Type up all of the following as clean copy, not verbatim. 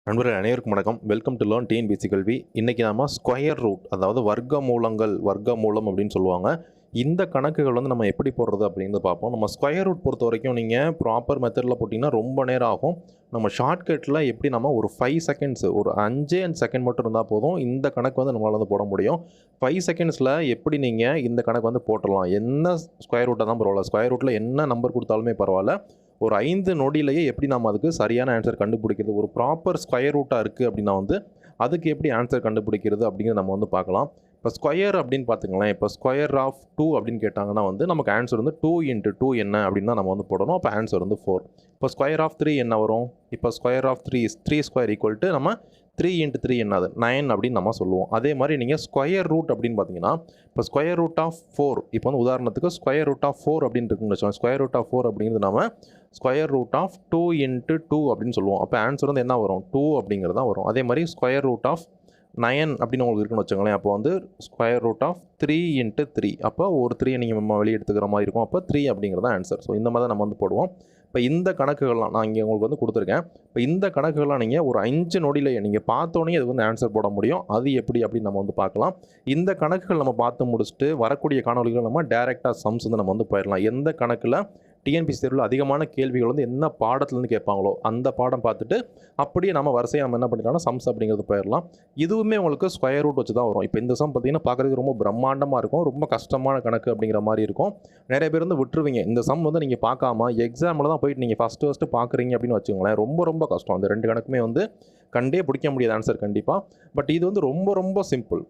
நண்பர்கள் அனைவருக்கும் வணக்கம். வெல்கம் டு லேர்ன் டிஎன்பிஎஸ்சி கல்வி. இன்றைக்கி நம்ம ஸ்கொயர் ரூட், அதாவது வர்க்க மூலம் அப்படின்னு சொல்லுவாங்க. இந்த கணக்குகள் நம்ம எப்படி போடுறது அப்படிங்கிறத பார்ப்போம். நம்ம ஸ்கொயர் ரூட் பொறுத்த வரைக்கும் நீங்கள் ப்ராப்பர் மெத்தடில் போட்டிங்கன்னா ரொம்ப நேரம் ஆகும். நம்ம ஷார்ட்கட்டில் எப்படி நம்ம ஒரு 5 செகண்ட்ஸ், ஒரு 5 செகண்ட் மட்டும் இருந்தால் போதும் இந்த கணக்கு நம்மளால் போட முடியும். 5 செகண்ட்ஸில் எப்படி நீங்கள் இந்த கணக்கு போட்டுடலாம். என்ன ஸ்கொயர் ரூட்டாக தான் பரவாயில்ல, ஸ்கொயர் ரூட்டில் என்ன நம்பர் கொடுத்தாலுமே பரவாயில்ல. ஒரு 5 நொடியிலேயே எப்படி நம்ம அதுக்கு சரியான ஆன்சர் கண்டுபிடிக்கிறது, ஒரு ப்ராப்பர் ஸ்கொயர் ரூட்டாக இருக்குது அப்படின்னா அதுக்கு எப்படி ஆன்சர் கண்டுபிடிக்கிறது அப்படிங்கிறத நம்ம பார்க்கலாம். இப்போ ஸ்கொயர் அப்படின்னு பார்த்துங்களேன். இப்போ ஸ்கொயர் ஆஃப் 2 அப்படின்னு கேட்டாங்கன்னா நமக்கு ஆன்சர் 2 × 2 என்ன அப்படின்னு தான் நம்ம போடணும். அப்போ ஆன்சர் 4. இப்போ ஸ்கொயர் ஆஃப் 3 என்ன வரும்? இப்போ square of 3 square equal to நம்ம 3 × 3 என்னது 9 அப்படின்னு நம்ம சொல்லுவோம். அதே மாதிரி நீங்கள் ஸ்கொயர் ரூட் அப்படின்னு பார்த்தீங்கன்னா, இப்போ ஸ்கொயர் ரூட் ஆஃப் 4, இப்போ உதாரணத்துக்கு ஸ்கொயர் ரூட் ஆஃப் 4 அப்படின்னு இருக்குன்னு வச்சுக்கோங்க. ஸ்கொயர் ரூட் ஆஃப் 4 அப்படிங்கிறது நம்ம ஸ்கொயர் ரூட் ஆஃப் 2 × 2 அப்படின்னு சொல்லுவோம். அப்போ ஆன்சர் என்ன வரும்? 2 அப்படிங்கிறது தான் வரும். அதே மாதிரி ஸ்கொயர் ரூட் ஆஃப் 9 அப்படின்னு உங்களுக்கு இருக்குன்னு வச்சுக்கோங்களேன். அப்போ ஸ்கொயர் ரூட் ஆஃப் 3 × 3, அப்போ ஒரு 3 நீங்கள் வெளியே எடுத்துக்கிற மாதிரி இருக்கும். அப்போ 3 அப்படிங்கிறது தான் ஆன்சர். ஸோ இந்த மாதிரி தான் நம்ம போடுவோம். இப்போ இந்த கணக்குகள்லாம் நான் இங்கே உங்களுக்கு கொடுத்துருக்கேன். இப்போ இந்த கணக்குகள்லாம் நீங்கள் ஒரு 5 நொடியிலேயே நீங்கள் பார்த்தோன்னே அது ஆன்சர் போட முடியும். அது எப்படி அப்படின்னு நம்ம பார்க்கலாம். இந்த கணக்குகள் நம்ம பார்த்து முடிச்சுட்டு வரக்கூடிய காணொலிகள் நம்ம டேரெக்டாக சம்ஸ் நம்ம போயிடலாம். எந்த கணக்கில் டிஎன்பிஎஸ்சி தேர்வில் அதிகமான கேள்விகள் என்ன பாடத்துலேருந்து கேட்பாங்களோ அந்த பாடம் பார்த்துட்டு அப்படியே நம்ம வரிசையாக நம்ம என்ன பண்ணிடலாம்னா சம்ஸ் அப்படிங்கிறது போயிடலாம். இதுவுமே உங்களுக்கு ஸ்கொயர் ரூட் வச்சு தான் வரும். இப்போ இந்த சம் பார்த்தீங்கன்னா பார்க்குறதுக்கு ரொம்ப பிரம்மாண்டமாக இருக்கும், ரொம்ப கஷ்டமான கணக்கு அப்படிங்கிற மாதிரி இருக்கும். நிறைய பேர் விட்டுருவீங்க. இந்த சம் நீங்கள் பார்க்காம எக்ஸாமில் தான் போயிட்டு நீங்கள் ஃபஸ்ட்டு பார்க்குறீங்க அப்படின்னு வச்சுக்கோங்களேன். ரொம்ப கஷ்டம். அந்த 2 கணக்குமே கண்டே பிடிக்க முடியாது ஆன்சர் கண்டிப்பாக. பட் இது ரொம்ப சிம்பிள்.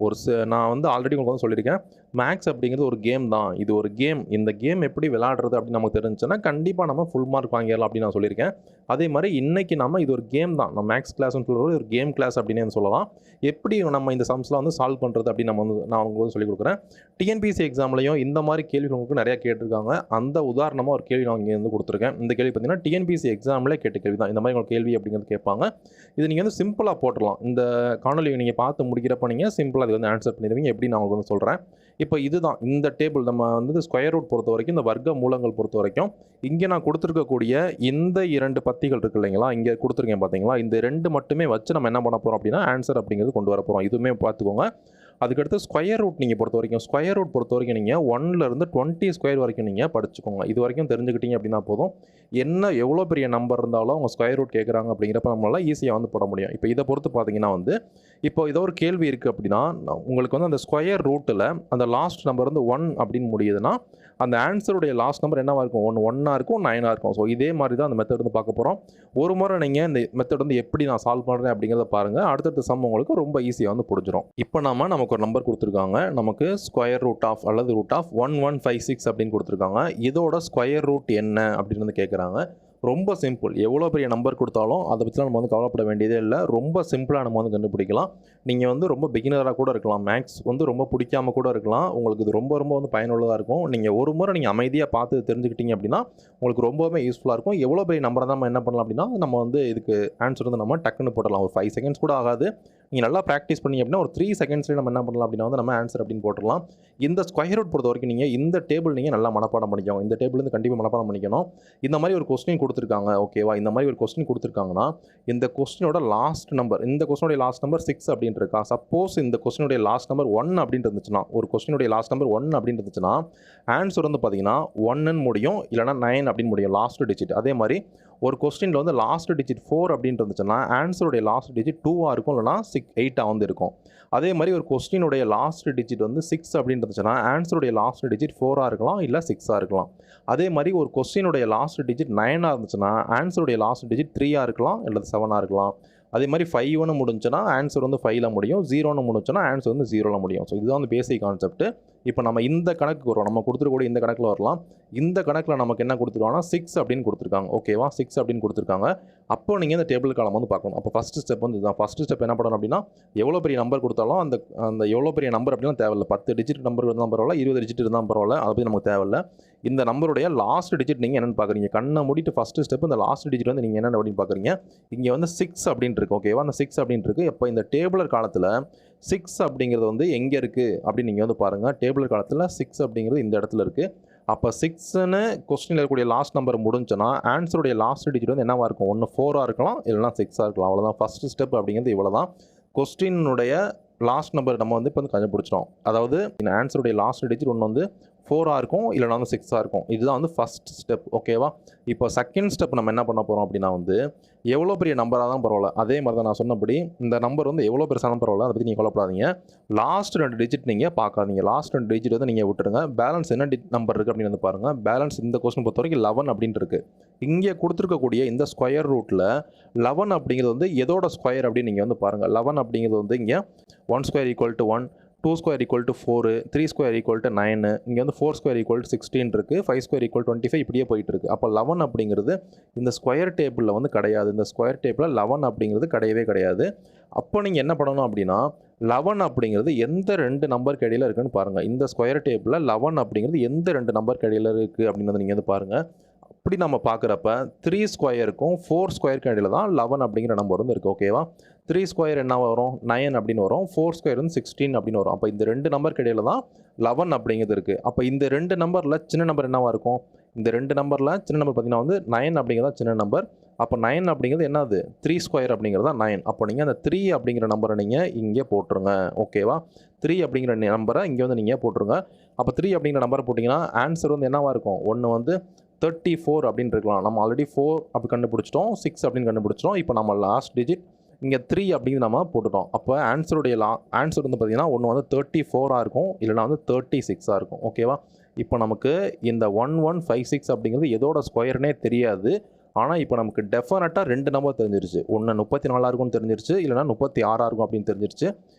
நான் ஆல்ரெடி உங்களுக்கு சொல்லியிருக்கேன், மேக்ஸ் அப்படிங்கிறது ஒரு கேம் தான். இது ஒரு கேம். இந்த கேம் எப்படி விளையாடுறது அப்படின்னு நமக்கு தெரிஞ்சுன்னா கண்டிப்பாக நம்ம ஃபுல் மார்க் வாங்கிடலாம் அப்படின்னு நான் சொல்லியிருக்கேன். அதே மாதிரி இன்றைக்கி இது ஒரு கேம் தான். நம்ம மேக்ஸ் கிளாஸ்னு சொல்கிறது ஒரு கேம் கிளாஸ் அப்படின்னு சொல்லலாம். எப்படி நம்ம இந்த சம்ஸ்லாம் சால்வ் பண்ணுறது அப்படின்னு நான் உங்களுக்கு சொல்லிக் கொடுக்குறேன். டிஎன்பிஎஸ்சி எக்ஸாம்லையும் இந்த மாதிரி கேள்வி உங்களுக்கு நிறையா கேட்டிருக்காங்க. அந்த உதாரணமாக ஒரு கேள்வி நான் இங்கே கொடுத்துருக்கேன். இந்த கேள்வி பார்த்தீங்கன்னா டிஎன்பிஎஸ்சி எக்ஸாமில் கேட்ட கேள்வி தான். இந்த மாதிரி உங்களுக்கு கேள்வி அப்படிங்கிறது கேட்பாங்க. இது நீங்கள் சிம்பிளாக போட்டுடலாம். இந்த காணொலியை நீங்கள் பார்த்து முடிக்கிறப்ப நீங்கள் சிம்பிளாக இது ஆன்சர் பண்ணிடுவீங்க. எப்படி நான் உங்களுக்கு சொல்கிறேன். இப்போ இதுதான் இந்த டேபிள். நம்ம ஸ்கொயர் ரூட் பொறுத்த வரைக்கும், இந்த வர்க்க மூலங்கள் பொறுத்த வரைக்கும் இங்கே நான் கொடுத்துருக்கக்கூடிய இந்த 2 பத்திகள் இருக்குது இல்லைங்களா, இங்கே கொடுத்துருக்கேன் பார்த்தீங்களா, இந்த 2 மட்டுமே வச்சு நம்ம என்ன பண்ண போகிறோம் அப்படின்னா ஆன்சர் அப்படிங்கிறது கொண்டு வர போகிறோம். இதுவுமே பார்த்துக்கோங்க. அதுக்கடுத்து ஸ்கொயர் ரூட் நீங்கள் பொறுத்த வரைக்கும், ஸ்கொயர் ரூட் பொறுத்த வரைக்கும் நீங்கள் 1லேருந்து 20 ஸ்கொயர் வரைக்கும் நீங்கள் படிச்சுக்கோங்க. இது வரைக்கும் தெரிஞ்சுக்கிட்டீங்க அப்படின்னா போதும். எவ்வளோ பெரிய நம்பர் இருந்தாலும் அவங்க ஸ்கொயர் ரூட் கேட்குறாங்க அப்படிங்கிறப்ப நம்மளால் ஈஸியாக போட முடியும். இப்போ இதை பொறுத்து பார்த்தீங்கன்னா இப்போ ஏதோ ஒரு கேள்வி இருக்குது அப்படின்னா உங்களுக்கு அந்த ஸ்கொயர் ரூட்டில் அந்த லாஸ்ட் நம்பர் 1 அப்படின்னு முடியுதுன்னா அந்த ஆன்சருடைய லாஸ்ட் நம்பர் என்னவாக இருக்கும்? 1 இருக்கும், 9 இருக்கும். ஸோ இதே மாதிரி தான் அந்த மெத்தட் பார்க்க போகிறோம். ஒரு முறை நீங்கள் இந்த மெத்தட் எப்படி நான் சால்வ் பண்ணுறேன் அப்படிங்கிறத பாருங்கள். அடுத்தடுத்த சம் உங்களுக்கு ரொம்ப ஈஸியாக புரிஞ்சிடும். இப்போ நமக்கு ஒரு நம்பர் கொடுத்துருக்காங்க. நமக்கு ஸ்கொயர் ரூட் ஆஃப் அல்லது ரூட் ஆஃப் 1156 அப்படின்னு கொடுத்துருக்காங்க. இதோட ஸ்கொயர் ரூட் என்ன அப்படின்னு கேட்குறாங்க. ரொம்ப சிம்பிள். எவ்வளோ பெரிய நம்பர் கொடுத்தாலும் அதை பற்றிலாம் நம்ம கவலைப்பட வேண்டியதே இல்லை. ரொம்ப சிம்பிளாக நம்ம கண்டுபிடிக்கலாம். நீங்கள் ரொம்ப பிகினராக கூட இருக்கலாம். மேக்ஸ் ரொம்ப பிடிக்காம கூட இருக்கலாம். உங்களுக்கு இது ரொம்ப பயனுள்ளதாக இருக்கும். நீங்கள் ஒரு முறை நீங்கள் அமைதியாக பார்த்து தெரிஞ்சுக்கிட்டீங்க அப்படின்னா உங்களுக்கு ரொம்பவே யூஸ்ஃபுல்லாக இருக்கும். எவ்வளோ பெரிய நம்பரை தான் நம்ம என்ன பண்ணலாம் அப்படின்னா நம்ம இதுக்கு ஆன்சர் நம்ம டக்குன்னு போடலாம். ஒரு 5 செகண்ட்ஸ் கூட ஆகாது. நீங்கள் நல்லா ப்ராக்டிஸ் பண்ணி அப்படின்னா ஒரு 3 செகண்ட்ஸ்லேயே நம்ம என்ன பண்ணலாம் அப்படின்னா நம்ம ஆன்சர் அப்படின்னு போட்டுடலாம். இந்த ஸ்கொயர் ரூட் பொறுத்த வரைக்கும் நீங்கள் இந்த டேபிள் நீங்கள் நல்லா மனப்பாடம் பண்ணிக்கணும். இந்த டேபிள் கண்டிப்பாக மனப்பாடம் பண்ணிக்கணும். இந்த மாதிரி ஒரு கொஸ்டின் கொடுத்துருக்காங்க, ஓகேவா? இந்த மாதிரி ஒரு கொஸ்டின் கொடுத்துருக்காங்கன்னா இந்த கொஸ்டினோட லாஸ்ட் நம்பர், இந்த கொஸ்டினுடைய லாஸ்ட் நம்பர் 6 அப்படின்னு இருக்கா? சப்போஸ் இந்த கொஸ்டினுடைய லாஸ்ட் நம்பர் 1 அப்படின்னு இருந்துச்சுன்னா, ஒரு கொஸ்டினுடைய லாஸ்ட் நம்பர் 1 அப்படின்னு இருந்துச்சுன்னா ஆன்சர் பார்த்தீங்கன்னா 1ன்னு முடியும், இல்லைனா 9 அப்படின்னு முடியும், லாஸ்ட் டிஜிட். அதே மாதிரி ஒரு கொஸ்டினில் லாஸ்ட் டிஜிட் 4 அப்படின்னு இருந்துச்சுன்னா ஆன்சருடைய லாஸ்ட் டிஜிட் 2ஆக இருக்கும், இல்லைனா 8ஆக இருக்கும். அதே மாதிரி ஒரு கொஸ்டினுடைய லாஸ்ட் டிஜிட் 6 அப்படின்னு இருந்துச்சுன்னா ஆன்சருடைய லாஸ்ட் டிஜிட் 4ஆக இருக்கலாம், இல்லை 6ஆக இருக்கலாம். அதே மாதிரி ஒரு கொஸ்டினுடைய லாஸ்ட் டிஜிட் 9ஆக இருந்துச்சுன்னா ஆன்சருடைய லாஸ்ட் டிஜிட் 3ஆக இருக்கலாம், இல்லை 7ஆக இருக்கலாம். அதே மாதிரி 5 முடிஞ்சுன்னா ஆன்சர் 5ல் முடியும், 0 முடிஞ்சுன்னா ஆன்சர் 0ல் முடியும். ஸோ இதுதான் பேசிக் கான்செப்ட். இப்போ நம்ம இந்த கணக்கு வரும், நம்ம கொடுத்துருக்கூடிய இந்த கணக்கில் வரலாம். இந்த கணக்கில் நமக்கு என்ன கொடுத்துருக்காங்கன்னா 6 அப்படின்னு கொடுத்துருக்காங்க, ஓகேவா? 6 அப்படின்னு கொடுத்துருக்காங்க. அப்போ நீங்கள் இந்த டேபிள் காலம் பார்க்கணும். அப்போ ஃபஸ்ட்டு ஸ்டெப் இதுதான். ஃபஸ்ட்டு ஸ்டெப் என்ன பண்ணணும் அப்படின்னா எவ்வளோ பெரிய நம்பர் கொடுத்தாலும் அந்த எவ்வளோ பெரிய நம்பர் அப்படின்னா தேவையில்லை. 10 டிஜிட் நம்பர் இருந்தால் பரவாயில்ல, 20 டிஜிட் இருந்தால் பரவாயில்ல, அதை பற்றி நமக்கு தேவையில்லை. இந்த நம்பருடைய லாஸ்ட் டிஜிட் நீங்கள் என்னென்னு பார்க்குறீங்க. கண்ணை மூடிட்டு ஃபஸ்ட்டு ஸ்டெப் இந்த லாஸ்ட் டிஜிட் நீங்கள் என்ன அப்படின்னு பார்க்குறீங்க. இங்கே 6 அப்படின்ட்டு இருக்கு, ஓகேவா? அந்த 6 அப்படின்ட்டு இருக்குது. இப்போ இந்த டேபிளர் காலத்தில் 6 அப்படிங்கிறது எங்கே இருக்குது அப்படின்னு நீங்கள் பாருங்கள். டேபிளர் காலத்தில் 6 அப்படிங்கிறது இந்த இடத்துல இருக்குது. அப்போ 6ன்னு கொஸ்டினில் இருக்கக்கூடிய லாஸ்ட் நம்பர் முடிஞ்சுன்னா ஆன்சருடைய லாஸ்ட் டிஜிட் வந்து என்னவாக இருக்கும்? ஒன்று 4ஆக இருக்கலாம், இல்லைனா 6ஆக இருக்கலாம். அவ்வளோதான் ஃபஸ்ட்டு ஸ்டெப் அப்படிங்கிறது இவ்வளோ தான். கொஸ்டினுடைய லாஸ்ட் நம்பர் நம்ம வந்து இப்போ வந்து கண்டுபிடிச்சிட்டோம். அதாவது இந்த ஆன்சருடைய லாஸ்ட் டிஜிட் ஒன்று வந்து 4ஆக இருக்கும், இல்லைனா வந்து 6ஆக இருக்கும். இதுதான் வந்து ஃபஸ்ட் ஸ்டெப். ஓகேவா? இப்போ செகண்ட் ஸ்டெப் நம்ம என்ன பண்ண போகிறோம் அப்படின்னா வந்து எவ்வளோ பெரிய நம்பராக தான் பரவாயில்ல, அதே மாதிரி தான் நான் சொன்னபடி இந்த நம்பர் வந்து எவ்வளோ பெருசாலும் பரவாயில்ல, அதை பற்றி நீங்கள் கவலைப்படாதீங்க. லாஸ்ட் 2 டிஜிட் நீங்கள் பார்க்காதீங்க. லாஸ்ட் 2 டிஜிட் வந்து நீங்கள் விட்டுருங்க. பேலன்ஸ் என்ன நம்பர் இருக்குது அப்படின்னு வந்து பாருங்கள். பேலன்ஸ் இந்த கொஸ்டின் பொறுத்த வரைக்கும் 11 அப்படின்ட்டு இருக்குது. இங்கே கொடுத்துருக்கக்கூடிய இந்த ஸ்கொயர் ரூட்டில் 11 அப்படிங்கிறது வந்து எதோட ஸ்கொயர் அப்படின்னு நீங்கள் வந்து பாருங்கள். 11 அப்படிங்கிறது வந்து இங்கே 1 square equal to 1, 2 square equal to 4, 3 square equal to 9, இங்கே வந்து 4 ஸ்கொயர் ஈக்குவல் டு 16 இருக்குது, 5 ஸ்கொயர் ஈக்குவல் 25 இப்படியே போயிட்டு இருக்குது. அப்போ 11 அப்படிங்கிறது இந்த ஸ்கொயர் டேபிளில் வந்து கிடையாது. இந்த ஸ்கொயர் டேபிளில் 11 அப்படிங்கிறது கிடையவே கிடையாது. அப்போ நீங்கள் என்ன பண்ணணும் அப்படின்னா 11 அப்படிங்கிறது எந்த 2 நம்பருக்கு இடையில இருக்குன்னு பாருங்கள். இந்த ஸ்கொயர் டேபிளில் 11 அப்படிங்கிறது எந்த 2 நம்பருக்கு இடையில இருக்குது அப்படின்றத நீங்கள் வந்து பாருங்கள். அப்படி நம்ம பார்க்குறப்ப 3 ஸ்கொயருக்கும் 4 ஸ்கொயருக்கு இடையில தான் 11 அப்படிங்கிற நம்பர் வந்து இருக்குது. ஓகேவா? 3 ஸ்கொயர் என்ன வரும்? 9 அப்படின்னு வரும். 4 ஸ்கொயர் வந்து 16 அப்படின்னு வரும். அப்போ இந்த 2 நம்பருக்கு இடையில தான் 11 அப்படிங்கிறது இருக்குது. அப்போ இந்த 2 நம்பரில் சின்ன நம்பர் என்னவாக இருக்கும்? இந்த 2 நம்பரில் சின்ன நம்பர் பார்த்தீங்கன்னா வந்து 9 அப்படிங்கிறதா சின்ன நம்பர். அப்போ 9 அப்படிங்கிறது என்னது? 3 ஸ்கொயர் அப்படிங்கிறதா 9. அப்போ நீங்கள் அந்த 3 அப்படிங்கிற நம்பரை நீங்கள் இங்கே போட்டுருங்க. ஓகேவா? 3 அப்படிங்கிற நம்பரை இங்கே வந்து நீங்கள் போட்டுருங்க. அப்போ 3 அப்படிங்கிற நம்பரை போட்டிங்கன்னா ஆன்சர் வந்து என்னவாக இருக்கும்? ஒன்று வந்து 34 அப்படின்னு இருக்கலாம். நம்ம ஆல்ரெடி 4 அப்படி கண்டுபிடிச்சிட்டோம், 6 அப்படின்னு கண்டுபிடிச்சிட்டோம். இப்போ நம்ம லாஸ்ட் டிஜிட் இங்கே 3 அப்படின்னு நம்ம போட்டுட்டோம். அப்போ ஆன்சருடைய ஆன்சர் வந்து பார்த்திங்கன்னா ஒன்று வந்து 34ஆக இருக்கும், இல்லைனா வந்து 36ஆக இருக்கும். ஓகேவா? இப்போ நமக்கு இந்த 1156 அப்படிங்கிறது எதோட ஸ்கொயர்னே தெரியாது. ஆனால் இப்போ நமக்கு டெஃபினட்டாக 2 நம்பர் தெரிஞ்சிருச்சு. ஒன்று 34 இருக்கும்னு தெரிஞ்சிருச்சு, இல்லைனா 36 இருக்கும் அப்படின்னு தெரிஞ்சிருச்சு.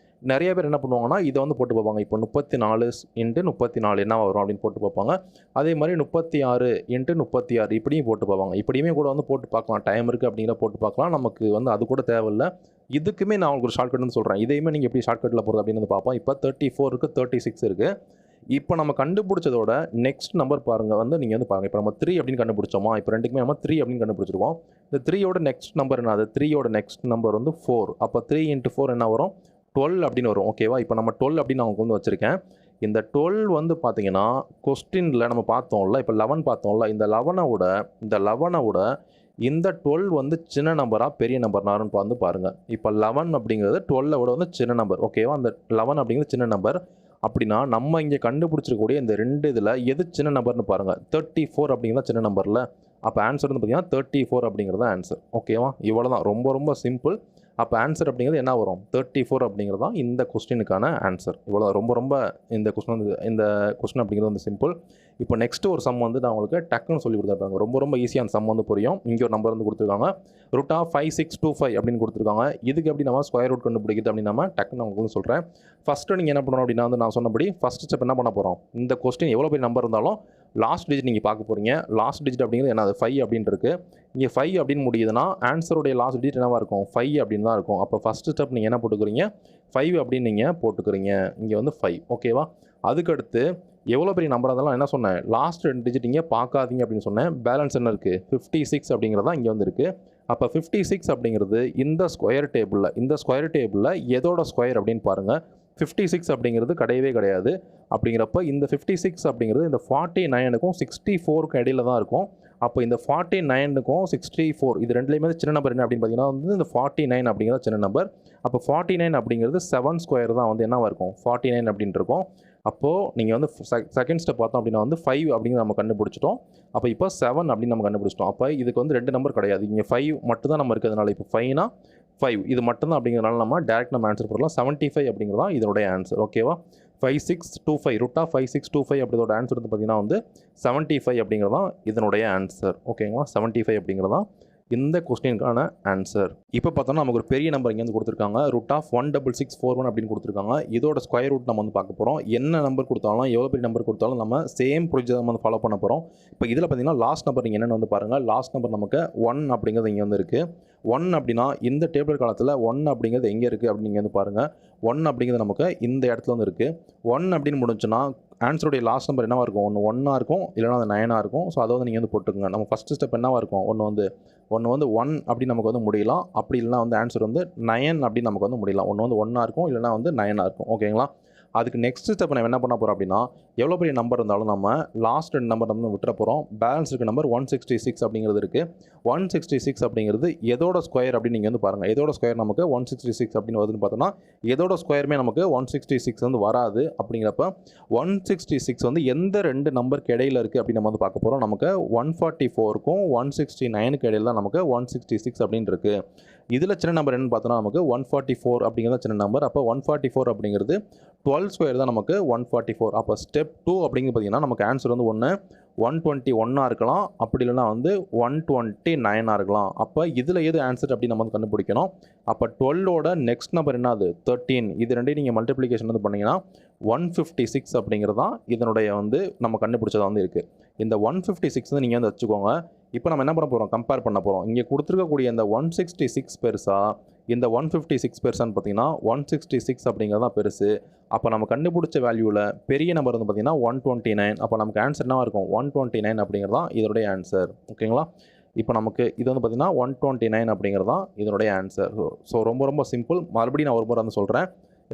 நிறைய பேர் என்ன பண்ணுவாங்கன்னா இதை வந்து போட்டு பார்ப்பாங்க. இப்போ 34 × 34 என்ன வரும் அப்படின்னு போட்டு பார்ப்பாங்க. அதே மாதிரி 36 × 36 இப்படியும் போட்டு பார்ப்பாங்க. இப்படியுமே கூட வந்து போட்டு பார்க்கலாம். டைம் இருக்குது அப்படிங்கிற போட்டு பார்க்கலாம். நமக்கு வந்து அது கூட தேவையில்லை. இதுக்குமே நான் உங்களுக்கு ஒரு ஷார்ட்கட் வந்து சொல்கிறேன். இதையுமே நீங்கள் எப்படி ஷார்ட்கட்டில் போகிறது அப்படின்னு வந்து பார்ப்போம். இப்போ 34 இருக்குது, 36 இருக்குது. இப்போ நம்ம கண்டுபிடிச்சதோட நெக்ஸ்ட் நம்பர் பாருங்கள் வந்து நீங்கள் வந்து பாருங்கள். இப்போ நம்ம 3 அப்படின்னு கண்டுபிடிச்சோமா? இப்போ ரெண்டுக்குமே நம்ம 3 அப்படின்னு கண்டுபிடிச்சிருக்கோம். இந்த 3யோட நெக்ஸ்ட் நம்பர் என்னது? 3யோட நெக்ஸ்ட் நம்பர் வந்து 4. அப்போ 3 × 4 என்ன வரும்? 12 அப்படின்னு வரும். ஓகேவா? இப்போ நம்ம 12 அப்படின்னு நான் உங்களுக்கு வந்து வச்சுருக்கேன். இந்த 12 வந்து பார்த்தீங்கன்னா கொஸ்டினில் நம்ம பார்த்தோம்ல, இப்போ 11 பார்த்தோம்ல, இந்த 11 இந்த 12 வந்து சின்ன நம்பரா பெரிய நம்பர்னாருன்னு வந்து பாருங்கள். இப்போ 11 அப்படிங்கிறது 12 விட வந்து சின்ன நம்பர். ஓகேவா? அந்த 11 அப்படிங்கிறது சின்ன நம்பர். அப்படின்னா நம்ம இங்கே கண்டுபிடிச்சிருக்கக்கூடிய இந்த 2 இதில் எது சின்ன நம்பர்னு பாருங்கள். 34 அப்படிங்கிறத சின்ன நம்பரில். அப்போ ஆன்சர் வந்து பார்த்தீங்கன்னா 34 அப்படிங்கிறது ஆன்சர். ஓகேவா? இவ்வளோ தான். ரொம்ப ரொம்ப சிம்பிள். அப்போ ஆன்சர் அப்படிங்கிறது என்ன வரும்? 34 அப்படிங்கிறது தான் இந்த கொஸ்டினுக்கான ஆன்சர். இவ்வளோ ரொம்ப ரொம்ப இந்த கொஸ்டின் அப்படிங்கிறது வந்து சிம்பிள். இப்போ நெக்ஸ்ட் ஒரு சம் வந்து நான் உங்களுக்கு டக்குன்னு சொல்லி கொடுத்துருக்காங்க. ரொம்ப ரொம்ப ஈஸியாக அந்த சம் வந்து புரியும். இங்கே ஒரு நம்பர் வந்து கொடுத்துருக்காங்க. √5625 அப்படின்னு கொடுத்துருக்காங்க. இதுக்கு எப்படி நம்ம ஸ்கொயர் ரூட் கண்டுபிடிக்கிறது அப்படின்னு நம்ம டக்குன்னு உங்களுக்கு வந்து சொல்கிறேன். ஃபஸ்ட்டு நீங்கள் என்ன பண்ணணும் அப்படின்னா வந்து நான் சொன்னபடி ஃபஸ்ட் ஸ்டெப் என்ன பண்ண போகிறோம்? இந்த கொஸ்டின் எவ்வளோ பெரிய நம்பர் இருந்தாலும் லாஸ்ட் டிஜிட் நீங்கள் பார்க்க போகிறீங்க. லாஸ்ட் டிஜிட் அப்படிங்கிறது என்னது? 5 அப்படின்னு இருக்குது. இங்கே 5 அப்படின்னு முடியுதுன்னா ஆன்சருடைய லாஸ்ட் டிஜிட் என்னவாக இருக்கும்? 5 அப்படின்னு தான் இருக்கும். அப்போ ஃபஸ்ட்டு ஸ்டெப் நீங்கள் என்ன போட்டுக்கிறீங்க? 5 அப்படின்னு நீங்கள் போட்டுக்கிறீங்க. இங்கே வந்து 5. ஓகேவா? அதுக்கடுத்து எவ்வளோ பெரிய நம்பராக இருந்தாலும் என்ன சொன்னேன்? லாஸ்ட் 2 டிஜிட் இங்கே பார்க்காதீங்க அப்படின்னு சொன்னேன். பேலன்ஸ் என்ன இருக்குது? 56 அப்படிங்கிறதா இங்கே வந்து இருக்குது. அப்போ 56 அப்படிங்கிறது இந்த ஸ்கொயர் டேபிளில் எதோட ஸ்கொயர் அப்படின்னு பாருங்கள். 56 அப்படிங்கிறது கிடையவே கிடையாது. அப்படிங்கிறப்ப இந்த 56 அப்படிங்கிறது இந்த 49க்கும் 64க்கும் இடையில தான் இருக்கும். அப்போ இந்த 49க்கும் 64 இது ரெண்டுலேயுமே சின்ன நம்பர் என்ன அப்படின்னு பார்த்தீங்கன்னா வந்து இந்த 49 அப்படிங்கிறது சின்ன நம்பர். அப்போ 49 அப்படிங்கிறது 7 ஸ்கொயர் தான் வந்து என்னவாக இருக்கும்? 49 அப்படின்ட்டு இருக்கும். அப்போது நீங்கள் வந்து செகண்ட் ஸ்டெப் பார்த்தோம் அப்படின்னா வந்து 5 அப்படிங்கிறது நம்ம கண்டுபிடிச்சிட்டோம். அப்போ இப்போ 7 அப்படின்னு நம்ம கண்டுபிடிச்சிட்டோம். அப்போ இதுக்கு வந்து 2 நம்பர் கிடையாது. இங்கே 5 மட்டும் தான் நம்ம இருக்கிறதுனால இப்போ 5னா 5 இது மட்டும்தான் அப்படிங்கிறதுனால நம்ம டேரெக்ட் நம்ம ஆன்சர் போடலாம். 75 அப்படிங்கிறது தான் இதனுடைய ஆன்சர். ஓகேவா? 5625 √5625 அப்படியோட ஆன்சர் வந்து பார்த்தீங்கன்னா வந்து 75 அப்படிங்கிறது தான் இதனுடைய ஆன்சர். ஓகேங்களா? 75 அப்படிங்கிறது தான் இந்த கொஸ்டினுக்கான ஆன்சர். இப்போ பார்த்தோம்னா நமக்கு ஒரு பெரிய நம்பர் இங்கே வந்து கொடுத்துருக்காங்க. √16641 அப்படின்னு கொடுத்துருக்காங்க. இதோட ஸ்கொயர் ரூட் நம்ம வந்து பார்க்க போகிறோம். என்ன நம்பர் கொடுத்தாலும் எவ்வளோ பெரிய நம்பர் கொடுத்தாலும் நம்ம சேம் ப்ரொசீஜர் நம்ம வந்து ஃபாலோ பண்ண போகிறோம். இப்போ இதில் பார்த்தீங்கன்னா லாஸ்ட் நம்பர் நீங்கள் என்னென்னு வந்து பாருங்கள். லாஸ்ட் நம்பர் நமக்கு 1 அப்படிங்கிறது இங்கே வந்து இருக்குது. 1 அப்படின்னா இந்த டேபிள் காலத்தில் 1 அப்படிங்கிறது எங்கே இருக்குது அப்படின்னு நீங்கள் வந்து பாருங்கள். 1 அப்படிங்கிறது நமக்கு இந்த இடத்துல வந்து இருக்குது. 1 அப்படின்னு முடிஞ்சுன்னா ஆன்சருடைய லாஸ்ட் நம்பர் என்னவாக இருக்கும்? ஒன்று 1ஆக இருக்கும், இல்லைனா அது 9ஆக இருக்கும். ஸோ அதை வந்து நீங்கள் வந்து போட்டுக்கோங்க. நம்ம ஃபஸ்ட்டு ஸ்டெப் என்னவாக இருக்கும்? ஒன்று வந்து 1 அப்படின்னு நமக்கு வந்து முடியலாம். அப்படி இல்லைனா வந்து ஆன்சர் வந்து 9 அப்படின்னு நமக்கு வந்து முடியலாம். ஒன்று வந்து 1ஆக இருக்கும், இல்லைனா வந்து 9ஆக இருக்கும். ஓகேங்களா? அதுக்கு நெக்ஸ்ட் ஸ்டெப் நம்ம என்ன பண்ண போகிறோம் அப்படின்னா எவ்வளோ பெரிய நம்பர் இருந்தாலும் நம்ம லாஸ்ட் 2 நம்பர் வந்து விட்டுற போகிறோம். பேலன்ஸ் இருக்க நம்பர் 166 அப்படிங்கிறது இருக்குது. 166 அப்படிங்கிறது எதோட ஸ்கொயர் அப்படின்னு நீங்கள் வந்து பாருங்கள். எதோட ஸ்கொயர் நமக்கு 166 அப்படின்னு வருதுன்னு பார்த்தோம்னா எதோட ஸ்கொயருமே நமக்கு 166 வந்து வராது. அப்படிங்கிறப்ப 166 வந்து எந்த 2 நம்பருக்கு இடையில இருக்குது அப்படின்னு நம்ம வந்து பார்க்க போகிறோம். நமக்கு 144க்கும் 169க்கு இடையில தான் நமக்கு 166 அப்படின்னு இருக்குது. இதில் சின்ன நம்பர் என்னன்னு பார்த்தோன்னா நமக்கு 144 அப்படிங்கிறது சின்ன நம்பர். அப்போ 144 அப்படிங்கிறது 12 ஸ்கொயர் தான் நமக்கு 144. அப்போ ஸ்டெப் 2 அப்படிங்கிறது பார்த்தீங்கன்னா நமக்கு ஆன்சர் வந்து 121 இருக்கலாம், அப்படி இல்லைனா வந்து 129 இருக்கலாம். அப்போ இதில் எது ஆன்சர் அப்படின்னு நம்ம வந்து கண்டுபிடிக்கணும். அப்போ 12ஓட நெக்ஸ்ட் நம்பர் என்னது 13. இது ரெண்டையும் நீங்கள் மல்டிப்ளிகேஷன் வந்து பண்ணிங்கன்னா 156 அப்படிங்கிறது தான் இதனுடைய வந்து நம்ம கண்டுபிடிச்சதாக வந்து இருக்குது. இந்த 156 வந்து நீங்கள் வந்து வச்சுக்கோங்க. இப்போ நம்ம என்ன பண்ண போகிறோம், கம்பேர் பண்ண போகிறோம். இங்கே கொடுத்துருக்கக்கூடிய இந்த 166 பெருசா இந்த 156 பெருசான்னு பார்த்தீங்கன்னா 166 அப்படிங்கிறது தான் பெருசு. அப்போ நம்ம கண்டுபிடிச்ச வேல்யூவில் பெரிய நம்பர் வந்து பார்த்தீங்கன்னா 129. அப்போ நமக்கு ஆன்சர் என்னவாக இருக்கும் 129 அப்படிங்கிறது தான் இதனுடைய ஆன்சர். ஓகேங்களா? இப்போ நமக்கு இது வந்து பார்த்தீங்கன்னா 129 அப்படிங்கிறது தான் இதனுடைய ஆன்சர். ஸோ ரொம்ப ரொம்ப சிம்பிள். மறுபடியும் நான் ஒரு முறை வந்து சொல்கிறேன்.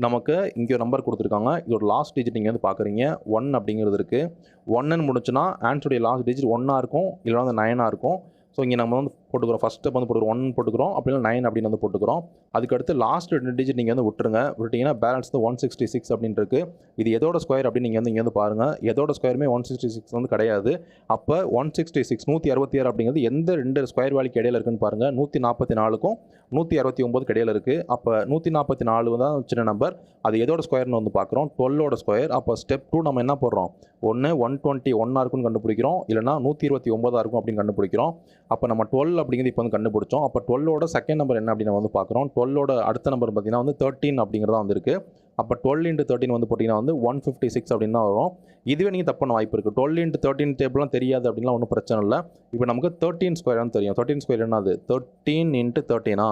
நமக்கு இங்கே ஒரு நம்பர் கொடுத்துருக்காங்க. இதோட லாஸ்ட் டிஜிட் நீங்கள் வந்து பார்க்குறீங்க 1 அப்படிங்கிறது இருக்குது. 1ன்னு முடிச்சுன்னா ஆன்சருடைய லாஸ்ட் டிஜிட் 1 இருக்கும், இல்லைனா வந்து 9 இருக்கும். ஸோ இங்கே நம்ம வந்து போட்டுக்கிறோம். ஃபஸ்ட் ஸ்டெப் வந்து போட்டுக்கிறோம் 1 போட்டுக்கிறோம், அப்படின்னா 9 அப்படின்னு வந்து போட்டுக்கிறோம். அதுக்கடுத்து லாஸ்ட் 2 டிஜிட் நீங்கள் வந்து விட்டுட்டிங்கன்னா பேலன்ஸ் வந்து 166 அப்படின்னு இருக்குது. இது எதோட ஸ்கொயர் அப்படின்னு நீங்கள் வந்து இங்கே வந்து பாருங்கள். எதோட ஸ்கொயருமே 166 வந்து கிடையாது. அப்போ 166 166 அப்படிங்கிறது எந்த 2 ஸ்கொயர் வேல்யூக்கு இடையில இருக்குன்னு பாருங்கள். 144க்கும் 169 இடையில இருக்குது. அப்போ 144 தான் சின்ன நம்பர். அது எதோட ஸ்கொயர்னு வந்து பார்க்குறோம் 12ஓட ஸ்கொயர். அப்போ ஸ்டெப் 2 நம்ம என்ன போடுறோம், 121 இருக்குன்னு கண்டுபிடிக்கிறோம், இல்லைனா 129 இருக்கும் அப்படின்னு கண்டுபிடிக்கிறோம். அப்போ நம்ம 12 அப்படிங்கிறது இப்போ வந்து கண்டுபிடிச்சோம். அப்போ 12ஓட செகண்ட் நம்பர் என்ன அப்படின்னு வந்து பார்க்குறோம். 12ஓட அடுத்த நம்பர் பார்த்தீங்கன்னா வந்து 13 அப்படிங்கிறதா வந்துருக்கு. அப்போ 12 × 13 வந்து போட்டிங்கன்னா வந்து 156 அப்படின்னு தான் வரும். இதுவே நீங்கள் தப்பான வாய்ப்பு இருக்குது. 12 × 13 டேபிள்லாம் தெரியாது அப்படின்லாம் ஒன்றும் பிரச்சனை இல்லை. இப்போ நமக்கு 13 ஸ்கொயர்னு தெரியும். 13 ஸ்கொயர் என்னது 13 × 13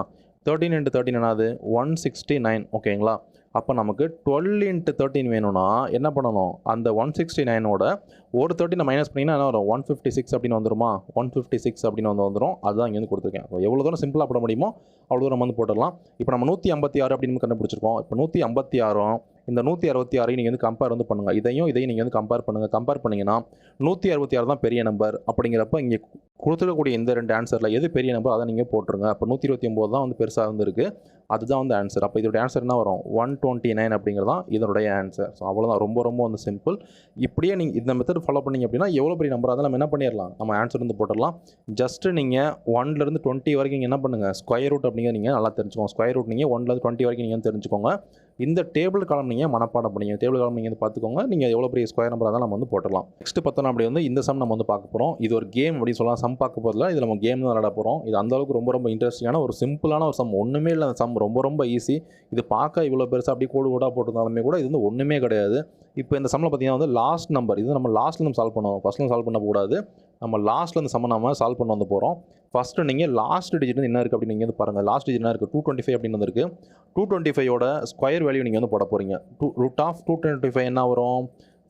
13 × 13 என்னது 169. ஓகேங்களா? அப்போ நமக்கு 12 × 13 வேணும்னா என்ன பண்ணணும், அந்த 169ஓட ஒரு 13 மைனஸ் பண்ணிங்கன்னா என்ன வரும் 156 அப்படின்னு வந்துருமா, 156 அப்படின்னு வந்துடும். அதுதான் இங்கே வந்து கொடுத்துருக்கேன். எவ்வளோ தூரம் சிம்பிளாக போட முடியுமோ அவ்வளோ தூரம் நம்ம வந்து போட்டுடலாம். இப்போ நம்ம 156 அப்படின்னு கண்டுபிடிச்சிருக்கோம். இப்போ 156 இந்த 166 நீங்கள் வந்து கம்பேர் வந்து பண்ணுங்கள். இதையும் நீங்கள் வந்து கம்பேர் பண்ணுங்கள். கம்பேர் பண்ணிங்கன்னா 166 தான் பெரிய நம்பர். அப்படிங்கிறப்ப இங்கே கொடுத்துருக்கக்கூடிய இந்த 2 ஆன்சரில் எது பெரிய நம்பர் அதை நீங்கள் போட்டுருங்க. அப்போ 129 தான் வந்து பெருசாக வந்துருக்கு. அதுதான் வந்து ஆன்சர். அப்போ இதோட ஆன்சர் என்ன வரும் 129 அப்படிங்கிறது தான் இதனுடைய ஆன்சர். ஸோ அவ்வளோதான். ரொம்ப ரொம்ப வந்து சிம்பிள். இப்படியே நீங்கள் இந்த மெத்தட் ஃபாலோ பண்ணிங்க அப்படின்னா எவ்வளோ பெரிய நம்பராக இருந்தாலும் நம்ம என்ன பண்ணிடலாம், நம்ம ஆன்சர் வந்து போட்டுடலாம். ஜஸ்ட்டு நீங்கள் 1லேருந்து 20 வரைக்கும் நீங்கள் என்ன பண்ணுங்கள், ஸ்கொயர் ரூட் அப்படிங்கிறத நீங்கள் நல்லா தெரிஞ்சுக்கோங்க. ஸ்கொயர் ரூட் நீங்கள் 1லேருந்து 20 வரைக்கும் நீங்கள் தெரிஞ்சுக்கோங்க. இந்த டேபிள் காலம் நீங்கள் மனப்பாடம் பண்ணிங்க. டேபிள் காலம் நீங்கள் வந்து பார்த்துக்கோங்க. நீங்கள் எவ்வளோ பெரிய ஸ்கொயர் நம்பராக இருந்தாலும் நம்ம வந்து போட்டுடலாம். நெக்ஸ்ட் பார்த்தோன்னா அப்படி வந்து இந்த சம் நம்ம வந்து பார்க்க போகிறோம். இது ஒரு கேம் அப்படின்னு சொல்லலாம். சம் பார்க்க போகிறதுல இது நம்ம கேம் தான் விளையாட போகிறோம். இது அந்தளவுக்கு ரொம்ப ரொம்ப இன்ட்ரெஸ்டிங்கான ஒரு சிம்பிளான ஒரு சம். ஒன்றுமே இல்லை. அந்த சம் ரொம்ப ரொம்ப ஈஸி. இது பார்க்க இவ்வளோ பெருசாக அப்படி கோடு கோடாக போட்டிருந்தாலுமே கூட இது வந்து ஒன்றுமே கிடையாது. இப்போ இந்த சம்மில் பார்த்தீங்கன்னா வந்து லாஸ்ட் நம்பர் இது நம்ம லாஸ்ட்டில் நம்ம சால்வ் பண்ணுவோம். ஃபஸ்ட்டில் சால்வ் பண்ணக்கூடாது. நம்ம லாஸ்ட்டில் இந்த சம்மை நம்ம சால்வ் பண்ண வந்து போகிறோம். ஃபஸ்ட்டு நீங்கள் லாஸ்ட் டிஜிட் என்ன இருக்குது அப்படின்னு நீங்கள் வந்து பாருங்கள். லாஸ்ட் டிஜிட் என்ன இருக்குது 225 அப்படின்னு வந்துருக்கு. 225ஓட ஸ்கொயர் வேல்யூ நீங்கள் வந்து போட போகிறீங்க. √225 என்ன வரும்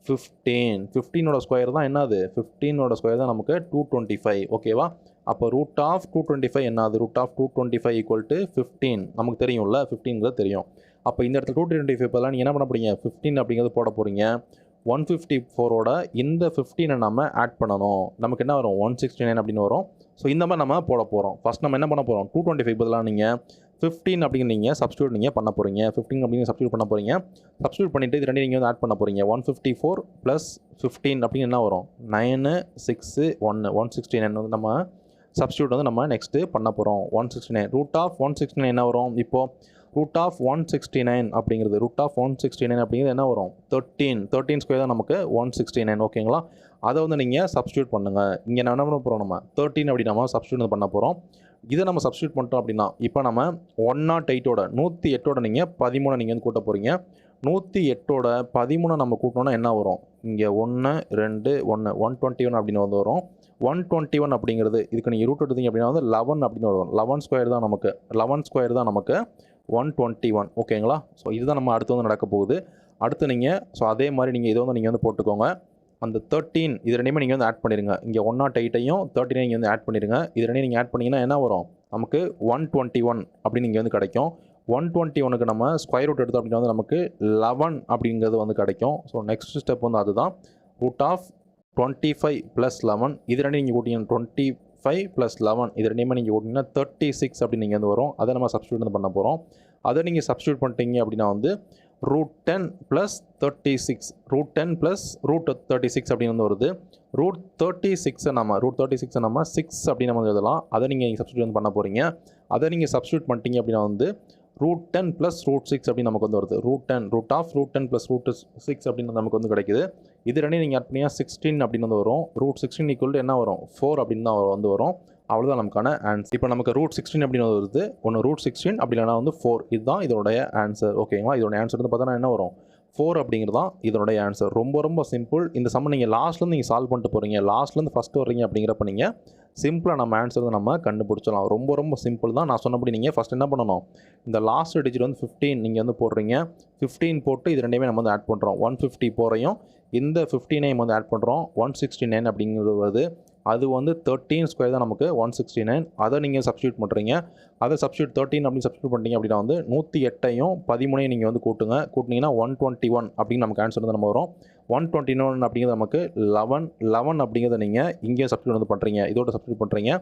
15. 15ஓட ஸ்கொயர் தான் என்னது 15ஓட ஸ்கொயர் தான் நமக்கு 225. ஓகேவா? அப்போ √225 என்னது √225 = 15. நமக்கு தெரியும்ல 15ங்கிறது தெரியும். அப்போ இந்த இடத்துல 225 பதிலாக நீங்கள் என்ன பண்ண போகிறீங்க 15 அப்படிங்கிறது போட போகிறீங்க. 154ஓட இந்த 15 நம்ம ஆட் பண்ணணும். நமக்கு என்ன வரும் 169 அப்படின்னு வரும். ஸோ இந்த மாதிரி நம்ம போட போகிறோம். ஃபஸ்ட் நம்ம என்ன பண்ண போகிறோம் 225 பதிலாக நீங்கள் 15 அப்படிங்கிற நீங்கள் சப்ஸ்டியூட் நீங்கள் பண்ண போகிறீங்க. 15 அப்படிங்கிற சப்ஸ்டியூட் பண்ண போகிறீங்க. சப்ஸ்டியூட் பண்ணிவிட்டு இது ரெண்டு நீங்கள் வந்து ஆட் பண்ண போகிறீங்க. 154 + 15 அப்படின்னு என்ன வரும் 9 6 1 169 வந்து நம்ம சப்ஸ்டியூட் வந்து நம்ம நெக்ஸ்ட்டு பண்ண போகிறோம். 169 √169 என்ன வரும் இப்போது √169 அப்படிங்கிறது √169 அப்படிங்கிறது என்ன வரும் 13 ஸ்கொயர் தான் நமக்கு 169. ஓகேங்களா? அதை வந்து நீங்கள் சப்ஸ்டியூட் பண்ணுங்கள். இங்கே என்ன பண்ண போகிறோம் நம்ம 13 அப்படி நம்ம சப்ஸ்டியூட் பண்ண போகிறோம். இதை நம்ம சப்ஸ்டியூட் பண்ணிட்டோம் அப்படின்னா இப்போ நம்ம 108ஓட 108ஓட நீங்கள் 13 நீங்கள் வந்து கூட்ட போகிறீங்க. 108ஓட 13 நம்ம கூட்டணும்னா என்ன வரும் இங்கே 1 2 1 121 அப்படின்னு வந்து வரும். 121 அப்படிங்கிறது இதுக்கு நீங்கள் ரூட் எடுத்தீங்க அப்படின்னா வந்து 11 அப்படின்னு வரும். 11 ஸ்கொயர் தான் நமக்கு 121. ஓகேங்களா? ஸோ இதுதான் நம்ம அடுத்து வந்து நடக்க போகுது. அடுத்து நீங்கள் ஸோ அதே மாதிரி நீங்கள் இதை வந்து நீங்கள் வந்து போட்டுக்கோங்க. அந்த 13 இது ரெண்டையுமே நீங்கள் வந்து ஆட் பண்ணிடுங்க. இங்கே 108ஐயும் 13 நீங்கள் வந்து ஆட் பண்ணிடுங்க. இது ரெண்டையும் நீங்கள் ஆட் பண்ணிங்கன்னா என்ன வரும் நமக்கு 121 அப்படின்னு நீங்கள் வந்து கிடைக்கும். 121க்கு நம்ம ஸ்கொயர் ரூட் எடுத்தோம் அப்படின்னா வந்து நமக்கு 11 அப்படிங்கிறது வந்து கிடைக்கும். ஸோ நெக்ஸ்ட் ஸ்டெப் வந்து அதுதான். ரூட் ஆஃப் 25 + 11 இது ரெண்டையும் நீங்கள் கூட்டிங்கன்னா 25 + 11 இது ரெண்டையுமே நீங்கள் கூட்டிங்கன்னா 36 அப்படின்னு நீங்கள் வந்து வரும். அதை நம்ம சப்ஸ்டியூட் வந்து பண்ண போகிறோம். அதை நீங்கள் சப்ஸ்டியூட் பண்ணிட்டீங்க அப்படின்னா வந்து √10 + 36 √10 + √36 அப்படின்னு வந்து வருது. √36 நம்ம 6 அப்படின்னு நம்ம எழுதலாம். அதை நீங்கள் சப்ஸ்டியூட் வந்து பண்ண போகிறீங்க. அதை நீங்கள் சப்ஸ்டியூட் பண்ணிட்டீங்க அப்படின்னா வந்து √10 + √6 அப்படின்னு நமக்கு வந்து வருது. √10 + √6 அப்படின்னு நமக்கு வந்து கிடைக்குது. இது ரெண்டையும் நீங்கள் ஆட் பண்ணியா 16 அப்படின்னு வந்து வரும். √16 = என்ன வரும்? 4 அப்படின்னு தான் வந்து வரும். அவ்வளோதான் நமக்கான ஆன்சர். இப்போ நமக்கு √16 அப்படின்னு வருது. ஒன்று √16 அப்படி இல்லைனா வந்து 4. இதுதான் இதோடைய ஆன்சர். ஓகேங்களா? இதோட ஆன்சர் வந்து பார்த்தோன்னா என்ன வரும்? 4 அப்படிங்கிறது தான் இதனுடைய ஆன்சர். ரொம்ப ரொம்ப சிம்பிள். இந்த சம்ம நீங்கள் லாஸ்ட்லேருந்து நீங்கள் சால்வ் பண்ணிட்டு போகிறீங்க. லாஸ்ட்லேருந்து ஃபஸ்ட்டு வர்றீங்க அப்படிங்கிறப்ப நீங்கள் சிம்பிளாக நம்ம ஆன்சர் வந்து நம்ம கண்டுபிடிச்சலாம். ரொம்ப ரொம்ப சிம்பிள் தான். நான் சொன்னபடி நீங்கள் ஃபஸ்ட் என்ன பண்ணணும்? இந்த லாஸ்ட் டிஜிட் வந்து 15 நீங்கள் வந்து போடுறீங்க. 15 போட்டு இது ரெண்டையுமே நம்ம வந்து ஆட் பண்ணுறோம். 150 போகிறையும் இந்த 15ஐயும் வந்து ஆட் பண்ணுறோம். 169 அப்படிங்கிறது வருது. அது வந்து 13² தான் நமக்கு 169. அதை நீங்கள் சப்ஸ்டியூட் பண்ணுறீங்க. அதை சப்ஸ்டியூட் 13 அப்படின்னு சப்ஸ்டியூட் பண்ணிட்டீங்க அப்படின்னா வந்து 108ஐயும் 13ஐயும் நீங்கள் வந்து கூட்டினீங்கன்னா 121 அப்படின்னு நமக்கு ஆன்சர் வந்து நம்ம வரும். 121 அப்படிங்கிறது நமக்கு 11 அப்படிங்கிறத நீங்கள் இங்கேயே சப்ஸ்டியூட் வந்து பண்ணுறீங்க. இதோட சப்ஸ்டியூட் பண்ணுறீங்க.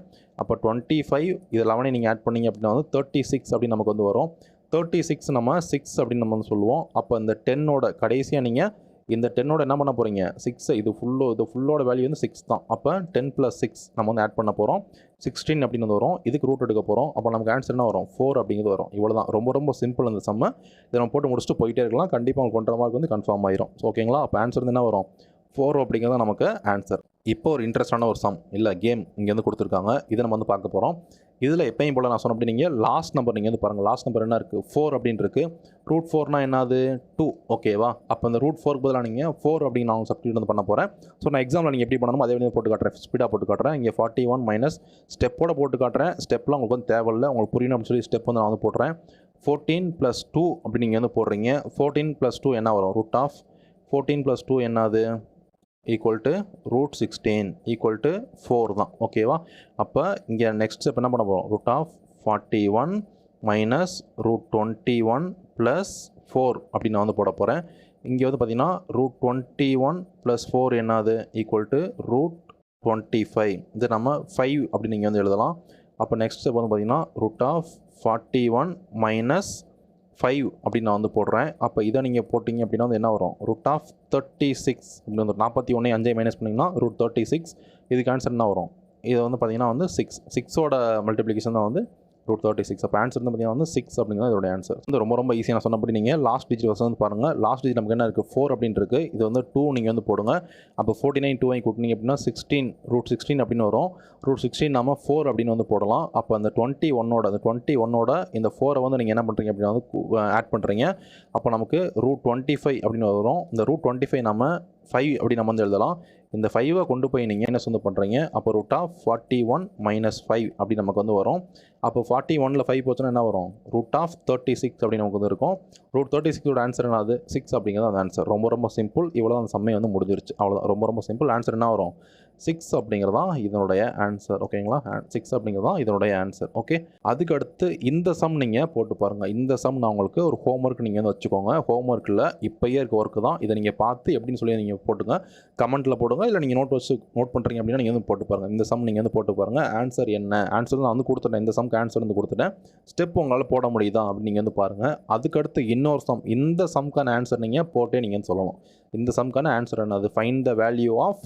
அப்போ 25 இது 11ஐ நீங்கள் ஆட் பண்ணீங்க அப்படின்னா வந்து 36 அப்படின்னு நமக்கு வந்து வரும். 36 நம்ம 6 அப்படின்னு நம்ம வந்து சொல்லுவோம். அப்போ இந்த 10ஓட கடைசியாக நீங்கள் இந்த 10ஓட என்ன பண்ண போகிறீங்க? 6 இது ஃபுல்லோட வேல்யூ வந்து 6 தான். அப்போ 10 + 6 நம்ம வந்து ஆட் பண்ண போகிறோம். 16 அப்படின்னு வந்து வரும். இதுக்கு ரூட் எடுக்க போகிறோம். அப்போ நமக்கு ஆன்சர் என்ன வரும்? 4 அப்படிங்கிறது வரும். இவ்வளோ தான். ரொம்ப ரொம்ப சிம்பிள் இந்த சம்ம. இதை நம்ம போட்டு முடிச்சுட்டு போயிட்டே இருக்கலாம். கண்டிப்பாக உங்களுக்கு 1.5 மார்க் வந்து கன்ஃபார்ம் ஆயிரும். ஸோ ஓகேங்களா? அப்போ ஆன்சர் வந்து என்ன வரும்? 4 அப்படிங்கிறது நமக்கு ஆன்சர். இப்போ ஒரு இன்ட்ரெஸ்டான ஒரு சம் இல்லை கேம் இங்கே வந்து கொடுத்துருக்காங்க. இதை நம்ம வந்து பார்க்க போகிறோம். இதில் எப்பயும் போல் நான் சொன்ன அப்படி நீங்கள் லாஸ்ட் நம்பர் நீங்கள் வந்து பாருங்கள். லாஸ்ட் நம்பர் என்ன இருக்குது? 4 அப்படின்னு இருக்குது. √4 என்னது? 2. ஓகேவா? அப்போ அந்த √4க்கு பதிலாக நீங்கள் 4 அப்படின்னு நான் சப்ஸ்டியூட் வந்து பண்ண போகிறேன். ஸோ நான் எக்ஸாமில் நீங்கள் எப்படி பண்ணணுமோ அதே வந்து போட்டு காட்டுறேன். ஸ்பீடாக போட்டு காட்டுறேன். இங்கே 41 மைனஸ் ஸ்டெப்போட போட்டு காட்டுறேன். ஸ்டெப்லாம் உங்களுக்கு வந்து தேவையில்லை. உங்களுக்கு புரியணும் அப்படின்னு சொல்லி ஸ்டெப் வந்து நான் வந்து போடுறேன். 14 + 2 அப்படி நீங்கள் வந்து போடுறீங்க. 14 + 2 என்ன வரும்? √14 + 2 என்னது? √16 = 4 தான். ஓகேவா? அப்போ இங்கே நெக்ஸ்ட் ஸ்டெப் என்ன பண்ண போகிறோம்? √41 மைனஸ் √21 + 4 அப்படின்னு நான் வந்து போட போகிறேன். இங்கே வந்து பார்த்தீங்கன்னா √21 + 4 என்னது? √25. இது நம்ம 5 அப்படின்னு நீங்கள் வந்து எழுதலாம். அப்போ நெக்ஸ்ட் ஸ்டெப் வந்து பார்த்தீங்கன்னா √41 மைனஸ் 5 அப்படின்னு நான் வந்து போடுறேன். அப்போ இதை நீங்கள் போட்டிங்க அப்படின்னா வந்து என்ன வரும்? √36 அப்படின்னு வந்து 41 5 மைனஸ் பண்ணிங்கன்னா √36. இதுக்கு ஆன்சர் என்ன வரும்? இது வந்து பார்த்தீங்கன்னா வந்து 6ஓட மல்டிப்ளிகேஷன் தான் வந்து √36. அப்போ ஆன்சர் வந்து பார்த்தீங்கன்னா வந்து 6 அப்படிங்கிறது இதோட ஆன்சர். வந்து ரொம்ப ரொம்ப ஈஸியாக நான் சொன்னபடி நீங்கள் லாஸ்ட் டிஜிட் வந்து பாருங்கள். லாஸ்ட் டிஜிட் நமக்கு என்ன இருக்குது? 4 அப்படின்னு இருக்குது. இது வந்து 2 நீங்கள் வந்து போடுங்க. அப்போ 49 2 கூட்டினீங்க அப்படின்னா 16 √16 அப்படின்னு வரும். √16 நம்ம 4 அப்படின்னு வந்து போடலாம். அப்போ அந்த 21ஓட இந்த 4 வந்து நீங்கள் என்ன பண்ணுறீங்க அப்படின்னா வந்து ஆட் பண்ணுறீங்க. அப்போ நமக்கு √25 அப்படின்னு வரும். இந்த √25 நம்ம 5 அப்படி நம்ம வந்து எழுதலாம். இந்த 5ஐ கொண்டு போய் நீங்கள் என்ன வந்து பண்ணுறீங்க? அப்போ √41 மைனஸ் 5 அப்படி நமக்கு வந்து வரும். அப்போ 41ல் 5 போச்சுன்னா என்ன வரும்? √36 அப்படி நமக்கு வந்து இருக்கும். √36ஓட ஆன்சர் என்னது? 6 அப்படிங்கிறது அந்த ஆன்சர். ரொம்ப ரொம்ப சிம்பிள். இவ்வளோ அந்த சம்மை வந்து முடிஞ்சிருச்சு. அவ்வளோதான். ரொம்ப ரொம்ப சிம்பிள். ஆன்சர் என்ன வரும்? 6 அப்படிங்கிறது தான் இதனுடைய ஆன்சர். ஓகேங்களா? 6 அப்படிங்கிறது தான் இதனுடைய ஆன்சர். ஓகே. அதுக்கடுத்து இந்த சம் நீங்கள் போட்டு பாருங்கள். இந்த சம் நான் உங்களுக்கு ஒரு ஹோம்ஒர்க் நீங்கள் வந்து வச்சுக்கோங்க. ஹோம்ஒர்க்கில் இப்போயே இருக்க ஒர்க்கு தான். இதை நீங்கள் பார்த்து எப்படின்னு சொல்லி நீங்கள் போட்டுங்க. கமெண்ட்டில் போடுங்க. இல்லை நீங்கள் நோட் பண்ணுறீங்க அப்படின்னா நீங்கள் வந்து போட்டு பாருங்கள். இந்த சம் நீங்கள் வந்து போட்டு பாருங்கள். ஆன்சர் என்ன? ஆன்சர் நான் வந்து கொடுத்துட்டேன். இந்த சம்க்கு ஆன்சர் வந்து கொடுத்துட்டேன். ஸ்டெப் உங்களால் போட முடியுதா அப்படின்னு நீங்கள் வந்து பாருங்கள். அதுக்கடுத்து இன்னொரு சம். இந்த சம்க்கான ஆன்சர் நீங்கள் போட்டே நீங்கள் வந்து சொல்லணும். இந்த சம்க்கான ஆன்சர் என்னது? Find the value of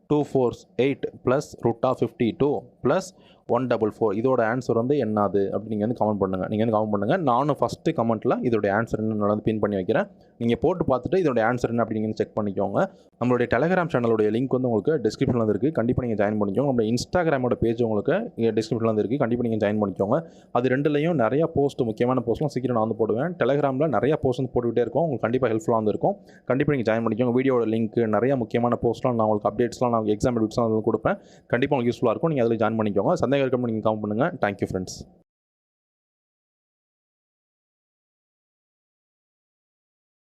√248 + √52 + 144. இதோட ஆன்சர் வந்து என்னது அப்படி நீங்கள் வந்து கமெண்ட் பண்ணுங்கள். நீங்கள் வந்து கமெண்ட் பண்ணுங்கள். நானும் ஃபஸ்ட்டு கமெண்ட்டில் இதோடைய ஆன்சர் என்ன வந்து பின் பண்ணி வைக்கிறேன். நீங்கள் போட்டு பார்த்துட்டு இதோடைய ஆன்சர் என்ன அப்படி நீங்கள் செக் பண்ணிக்கோங்க. நம்மளுடைய டெலகிராம் சேனலுடைய லிங்க் வந்து உங்களுக்கு டிஸ்கிரிப்ஷனில் வந்து இருக்குது. கண்டிப்பாக நீங்கள் ஜாயின் பண்ணிக்கோங்க. நம்மளுடைய இன்ஸ்டாகிராமோட பேஜ் உங்களுக்கு டிஸ்கிரிப்ஷனில் வந்து இருக்குது. கண்டிப்பாக நீங்கள் ஜாயின் பண்ணிக்கோங்க. அது ரெண்டுலையும் நிறையா போஸ்ட், முக்கியமான போஸ்ட்லாம் சீக்கிரம் நான் வந்து போடுவேன். டெலகிராமில் நிறையா போஸ்ட் வந்து போட்டுக்கிட்டே இருக்கும். உங்களுக்கு கண்டிப்பாக ஹெல்ப்ஃபுல்லாக வந்து இருக்கும். கண்டிப்பாக நீங்கள் ஜாயின் பண்ணிக்கோங்க. வீடியோட லிங்க், நிறையா முக்கியமான போஸ்ட்லாம் நான் உங்களுக்கு அப்டேட்ஸ்லாம் நான் எக்ஸாம் அப்டேட்ஸ்லாம் வந்து கொடுப்பேன். கண்டிப்பாக உங்களுக்கு யூஸ்ஃபுல்லாக இருக்கும். நீங்கள் அதில் ஜாயின் பண்ணிக்கோங்க. சந்தேகம் இருக்க நீங்கள் கமெண்ட் பண்ணுங்கள். Thank you friends.